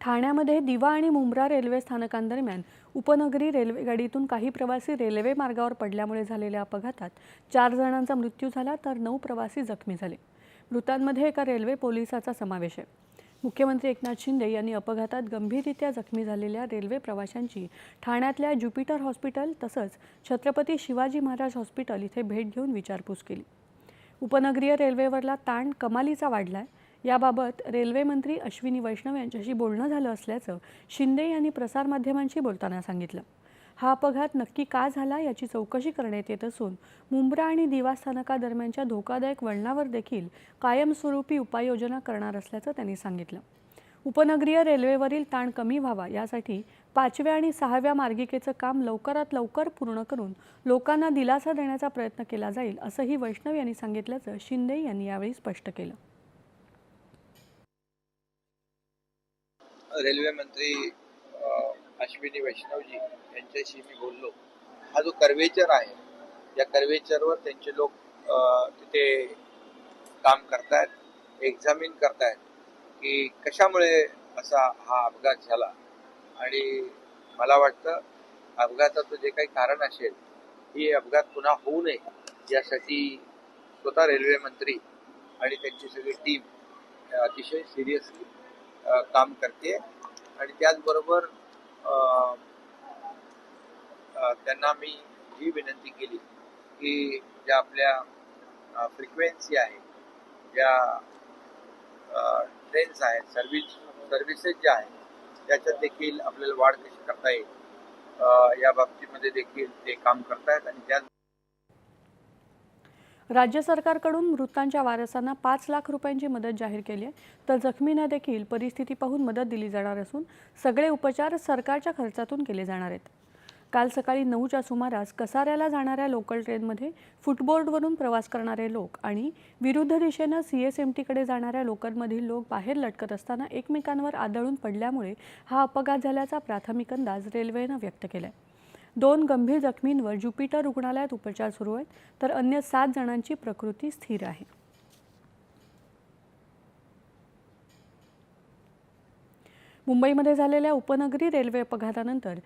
ठाण्यामध्ये दिवा आणि मुंब्रा रेल्वे स्थानकांदरम्यान उपनगरी रेल्वेगाडीतून काही प्रवासी रेल्वे मार्गावर पडल्यामुळे झालेल्या अपघातात 4 जणांचा मृत्यू झाला तर 9 प्रवासी जखमी झाले। मृतांमध्ये एका रेल्वे पोलिसाचा समावेश आहे। मुख्यमंत्री एकनाथ शिंदे यांनी अपघातात गंभीररित्या जखमी झालेल्या रेल्वे प्रवाशांची ठाण्यातल्या ज्युपिटर हॉस्पिटल तसंच छत्रपती शिवाजी महाराज हॉस्पिटल इथे भेट घेऊन विचारपूस केली। उपनगरीय रेल्वेवरला ताण कमालीचा वाढलाय। याबाबत रेल्वे मंत्री अश्विनी वैष्णव यांच्याशी बोलणं झालं असल्याचं शिंदे यांनी प्रसारमाध्यमांशी बोलताना सांगितलं। हा अपघात नक्की का झाला याची चौकशी करण्यात येत असून मुंब्रा आणि दिवा स्थानकादरम्यानच्या धोकादायक वळणावर देखील कायमस्वरूपी उपाययोजना करणार असल्याचं त्यांनी सांगितलं। उपनगरीय रेल्वेवरील ताण कमी व्हावा यासाठी 5व्या आणि 6व्या मार्गिकेचं काम लवकरात लवकर पूर्ण करून लोकांना दिलासा देण्याचा प्रयत्न केला जाईल असंही वैष्णव यांनी सांगितल्याचं शिंदे यांनी यावेळी स्पष्ट केलं। रेल्वे मंत्री अश्विनी वैष्णवजी यांच्याशी मी बोललो। हा जो कर्वेचर आहे या कर्वेचरवर त्यांचे लोक तिथे काम करतायत, एक्झामिन करतायत की कशामुळे असा हा अपघात झाला। आणि मला वाटतं अपघाताचं जे काही कारण असेल ही अपघात पुन्हा होऊ नये यासाठी स्वतः रेल्वे मंत्री आणि त्यांची सगळी टीम अतिशय सिरियसली काम करते। आणि त्याचबरोबर त्यांना मी ही विनंती केली की ज्या आपल्या फ्रिक्वेन्सी आहे, ज्या ट्रेन्स आहेत, सर्व्हिसेस ज्या आहेत त्याच्यात देखील आपल्याला वाढ कशी करता येईल या बाबतीमध्ये देखील ते काम करतायत। आणि त्याच राज्य सरकारकडून मृतांच्या वारसांना 5 लाख रुपयांची मदत जाहीर केली आहे, तर जखमींना देखील परिस्थिती पाहून मदत दिली जाणार असून सगळे उपचार सरकारच्या खर्चातून केले जाणार आहेत। काल सकाळी 9च्या सुमारास कसाऱ्याला जाणाऱ्या लोकल ट्रेनमध्ये फुटबोर्डवरून प्रवास करणारे लोक आणि विरुद्ध दिशेनं CSMTकडे जाणाऱ्या लोकलमधील लोक बाहेर लटकत असताना एकमेकांवर आदळून पडल्यामुळे हा अपघात झाल्याचा प्राथमिक अंदाज रेल्वेनं व्यक्त केलाय। 2 गंभीर जखमींवर ज्युपिटर रुग्णालयात उपचार सुरू आहेत, तर अन्य 7 जणांची प्रकृती स्थिर आहे। मुंबईमध्ये झालेल्या उपनगरी रेल्वे अपघातानंतर